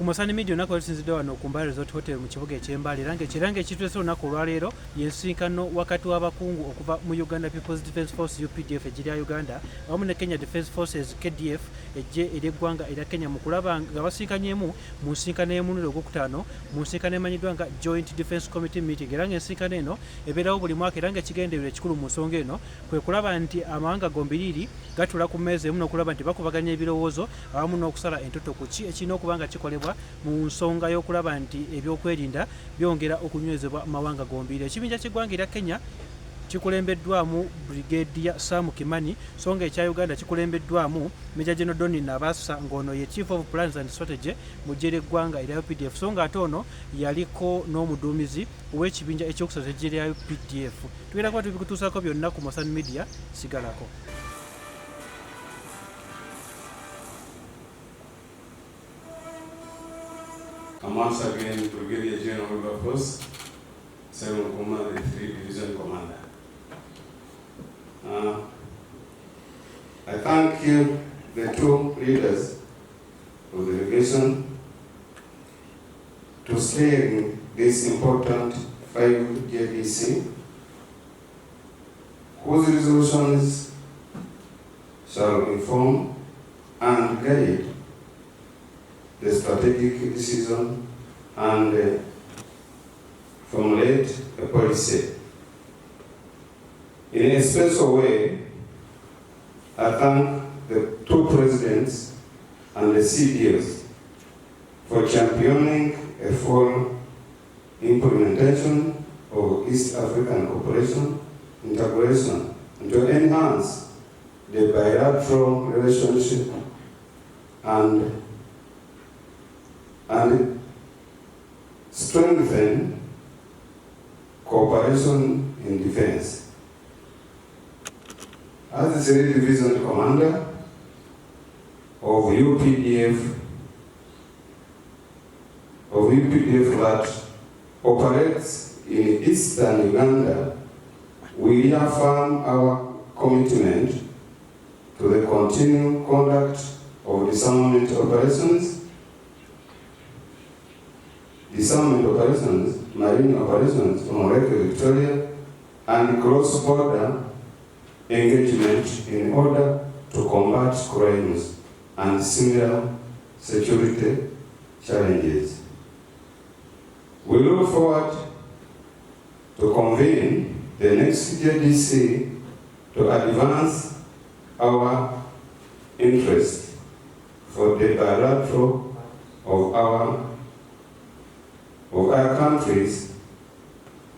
ku Musani Media olunaku olusinzidde wano ku Mbale Resort Hotel mu kibuga eky'Embale era ng'ekiranga ekituuse olunaku olwaleero y'ensinkano wakati w'abakungu okuva mu Uganda People's Defence Force UPDF egirya Uganda awamu ne Kenya Defence Forces KDF eggye ery'eggwanga erya Kenya mu kulaba nga basinkanyemu mu nsinkano y'omulundi ogwokutaano mu nsinkano emanyiddwa nga Joint Defence Committee Meeting era ng'ensinkano eno ebeerawo buli mwaka era ng'ekigendererwa ekikulu mu nsonga eno kwe kulaba nti amawanga gombiriri gatula ku mmeeza emu n'okulaba nti bakubaganya ebirowoozo awamu n'okusala entoto ku ki ekirina okuba nga kikolebwa mu nsonga y'okulaba nti ebyokwerinda byongera okunywezebwa mawanga gombiriri. Ekibinja ky'eggwanga erya Kenya kikulembeddwamu Brigadier Sam Kimani so nga ekya Uganda kikulembeddwamu Major General Donny Nabassa ng'ono ye Chief of Plans and Strategy mu ggye ly'eggwanga erya UPDF so nga ate ono yaliko n'omuduumizi ow'ekibinja ekyokusatu eggye lya UPDF. Tugenda kuba tubikutuusako byonna ku Musani Media, sigalako. I'm once again Brigadier General of Force, 2nd Command and 3 Division Commander. I thank you, the two leaders of the delegation, to steering this important 5 JDC, whose resolutions shall inform and guide the strategic decision and formulate a policy. In a special way, I thank the two presidents and the CDOs for championing a full implementation of East African cooperation integration and to enhance the bilateral relationship and strengthen cooperation in defense. As the 3rd Division Commander of UPDF that operates in eastern Uganda, we reaffirm our commitment to the continued conduct of disarmament operations, marine operations from Lake Victoria, and cross-border engagement in order to combat crimes and similar security challenges. We look forward to convene the next JDC to advance our interest for the bilateral of our countries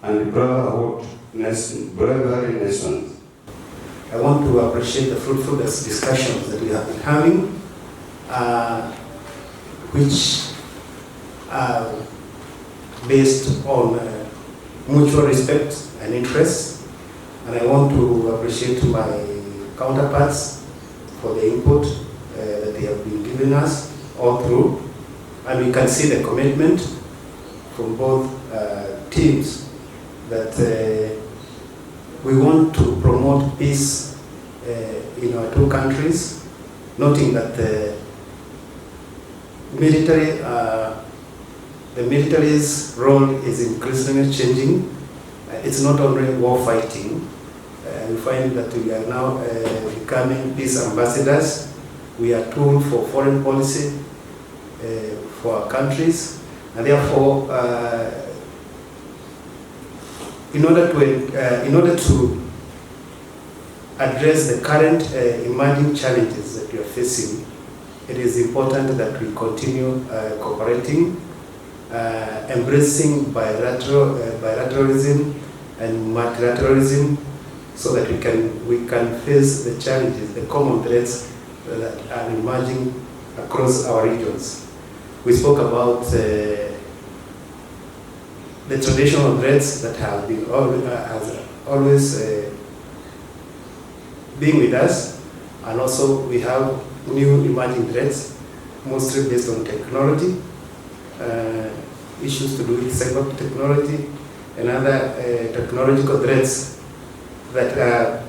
and brotherly nations. I want to appreciate the fruitful discussions that we have been having, which are based on mutual respect and interest. And I want to appreciate my counterparts for the input that they have been giving us all through. And we can see the commitment from both teams that we want to promote peace in our two countries, noting that the military's role is increasingly changing. It's not only war fighting. We find that we are now becoming peace ambassadors. We are tool for foreign policy for our countries, and therefore, in order to address the current emerging challenges that we are facing, it is important that we continue cooperating, embracing bilateralism and multilateralism, so that we can face the challenges, the common threats that are emerging across our regions. We spoke about the traditional threats that have been always being with us, and also we have new emerging threats, mostly based on technology, issues to do with cyber technology and other technological threats that are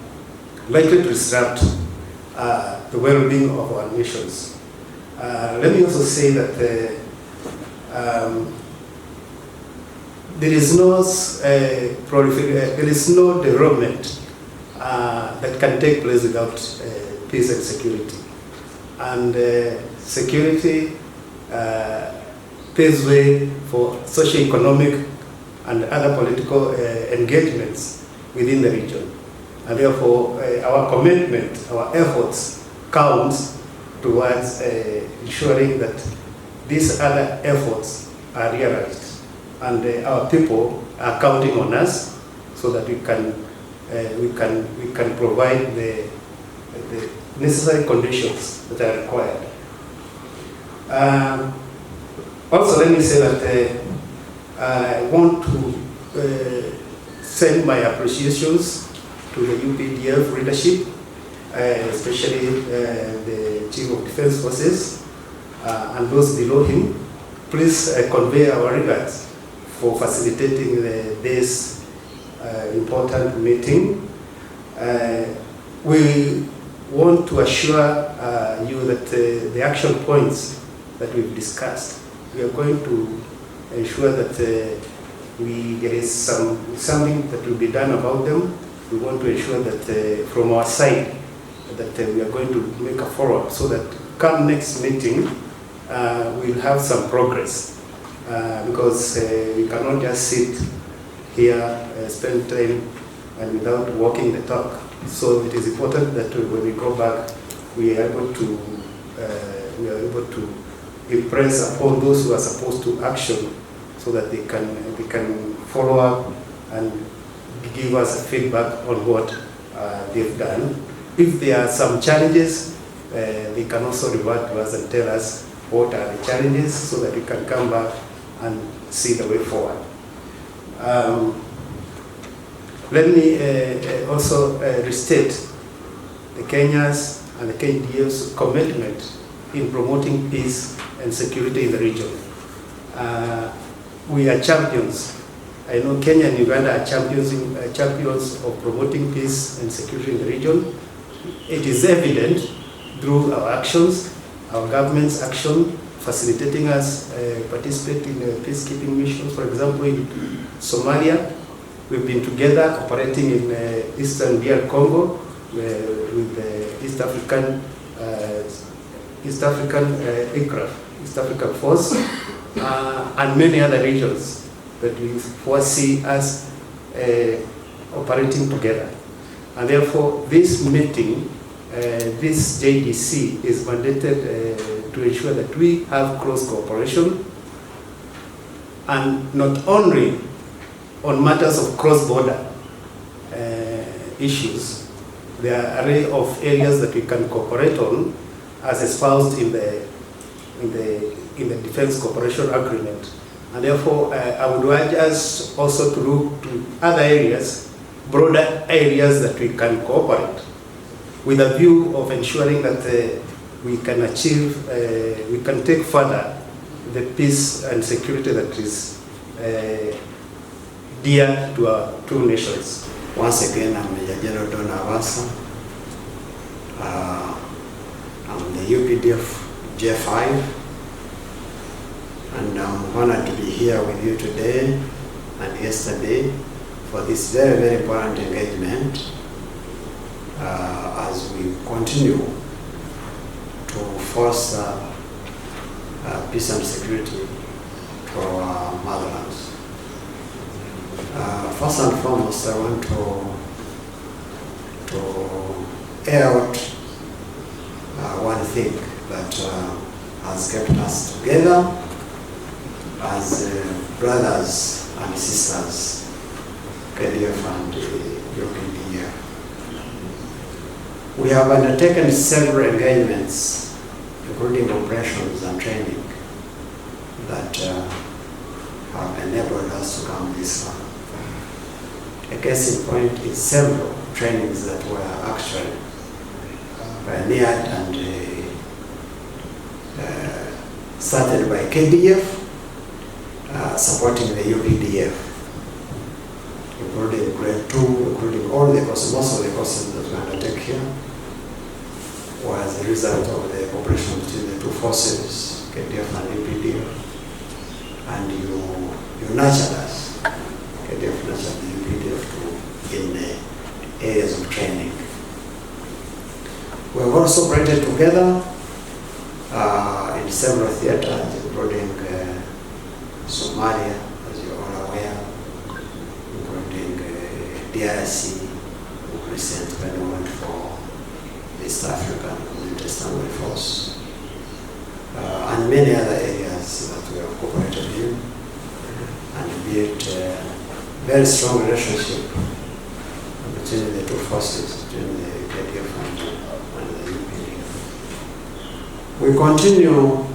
likely to disrupt the well-being of our nations. Let me also say that there is no development that can take place without peace and security. And security paves way for socio-economic and other political engagements within the region. And therefore, our commitment, our efforts count towards ensuring that these other efforts are realized. And our people are counting on us so that we can provide the necessary conditions that are required. Also, let me say that I want to send my appreciations to the UPDF leadership, especially the Chief of Defense Forces and those below him. Please convey our regards for facilitating this important meeting. We want to assure you that the action points that we've discussed, we are going to ensure that there is something that will be done about them. We want to ensure that from our side that we are going to make a follow-up so that come next meeting we'll have some progress, because we cannot just sit here, spend time and without walking the talk. So it is important that when we go back, we are able to impress upon those who are supposed to action, so that they can follow up and give us a feedback on what they've done. If there are some challenges, they can also revert to us and tell us what are the challenges, so that we can come back and see the way forward. Let me also restate the Kenya's and the KDF's commitment in promoting peace and security in the region. We are champions. I know Kenya and Uganda are champions of promoting peace and security in the region. It is evident through our actions, our government's action, facilitating us participate in peacekeeping missions. For example, in Somalia, we've been together operating in Eastern DR Congo with the East African East African Force, and many other regions that we foresee us operating together. And therefore, this meeting, this JDC is mandated to ensure that we have close cooperation, and not only on matters of cross-border issues. There are an array of areas that we can cooperate on, as espoused in the Defense Cooperation Agreement. And therefore, I would urge us also to look to other areas, broader areas that we can cooperate, with a view of ensuring that we can achieve, we can take further the peace and security that is dear to our two nations. Once again, I'm Major General Don Avasa. I'm the UPDF J5, and I'm honored to be here with you today and yesterday for this very, very important engagement as we continue to foster peace and security for our motherlands. First and foremost, I want to air out one thing that has kept us together as brothers and sisters, KDF and UPDF. We have undertaken several engagements, including operations and training, that have enabled us to come this far. A case in point is several trainings that were actually pioneered and started by KDF, supporting the UPDF, including grade 2, including all the courses, most of the courses that we undertake here was a result of the cooperation between the two forces, KDF and UPDF. nurtured us. KDF nurtured the UPDF in areas of training. We have also operated together in several theaters, including Somalia, as you are all aware, including DRC, recent when we went for East African Community Standby Force, and many other areas that we have cooperated in, and built a very strong relationship between the two forces, between the KDF and the UPDF. We continue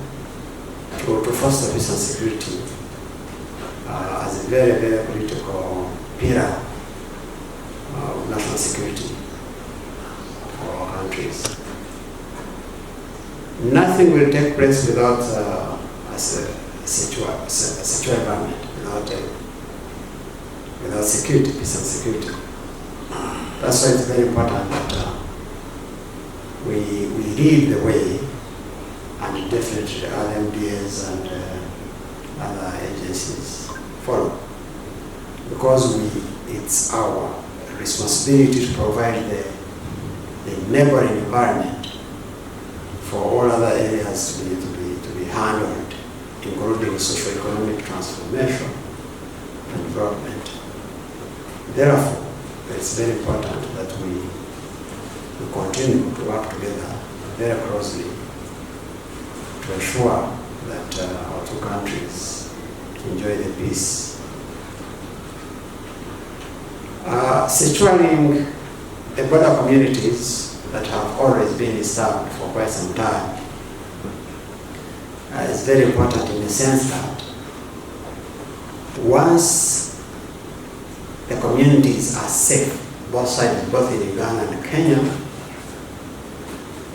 to foster peace and security as a very, very critical pillar of national security for our countries. Nothing will take place without a secure environment, without security, peace and security. That's why it's very important that we lead the way, and definitely other MDAs and other agencies follow. Because it's our responsibility to provide the neighboring environment for all other areas to be handled, including socio-economic transformation and development. Therefore, it's very important that we continue to work together very closely to ensure that our two countries enjoy the peace. Securing the border communities that have always been established for quite some time is very important in the sense that once the communities are safe, both sides, both in Uganda and Kenya,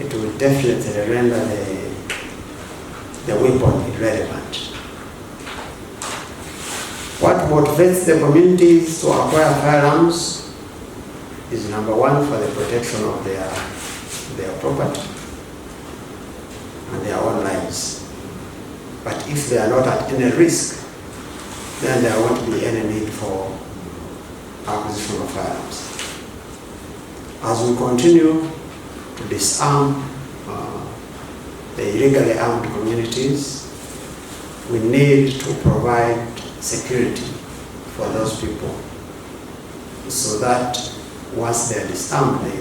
it will definitely render the weapon irrelevant. What motivates the communities to acquire firearms is number one, for the protection of their property and their own lives. But if they are not at any risk, then there won't be any need for acquisition of firearms. As we continue to disarm the illegally armed communities, we need to provide security for those people so that once they are disarmed, they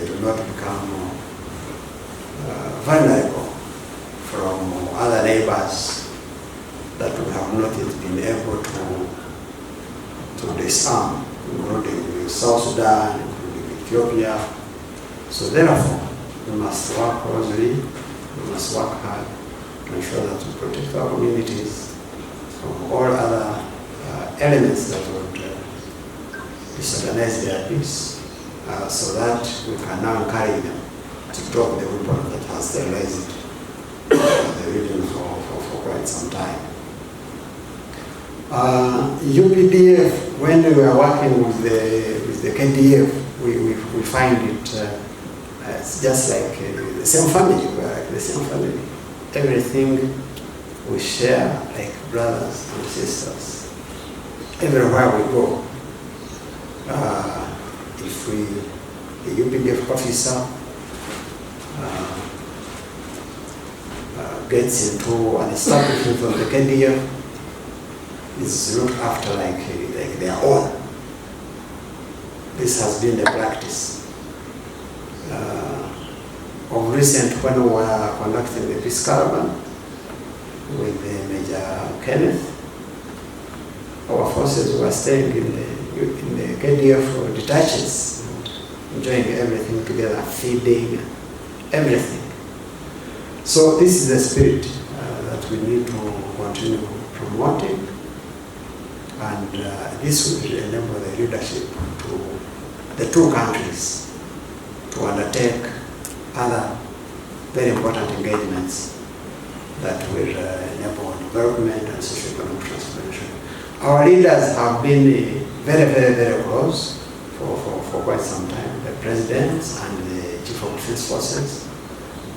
do not become vulnerable from other neighbors that would have not yet been able to disarm, including South Sudan, including Ethiopia. So therefore, we must work closely, we must work hard to ensure that we protect our communities from all other elements that would disorganize their peace, so that we can now encourage them to drop the weapon that has terrorized the region for quite some time. UPDF, when we are working with the KDF, we find it it's just like the same family. We are like the same family. Everything we share like brothers and sisters. Everywhere we go, if the UPDF officer gets into an establishment of the KDF, is looked after like their own. This has been the practice. Of recent, when we were conducting the peace caravan with Major Kenneth, our forces were staying in the KDF detaches, enjoying everything together, feeding, everything. So this is the spirit that we need to continue promoting, and this will enable the leadership to the two countries to undertake other very important engagements that will enable development and socio-economic transformation. Our leaders have been very, very, very close for quite some time. The presidents and the chief of defense forces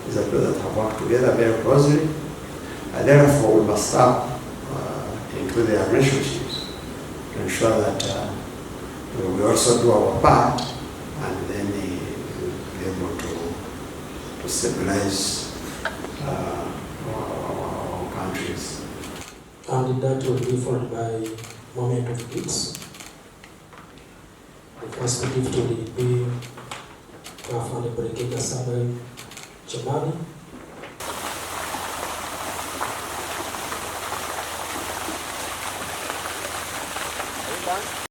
is a group that have worked together very closely. Therefore, we must start in through their relationships to ensure that we also do our part and then be able to stabilize our countries. And that will be followed by moment of gifts. The first gift will be from the Brigadier Samuel Chemani,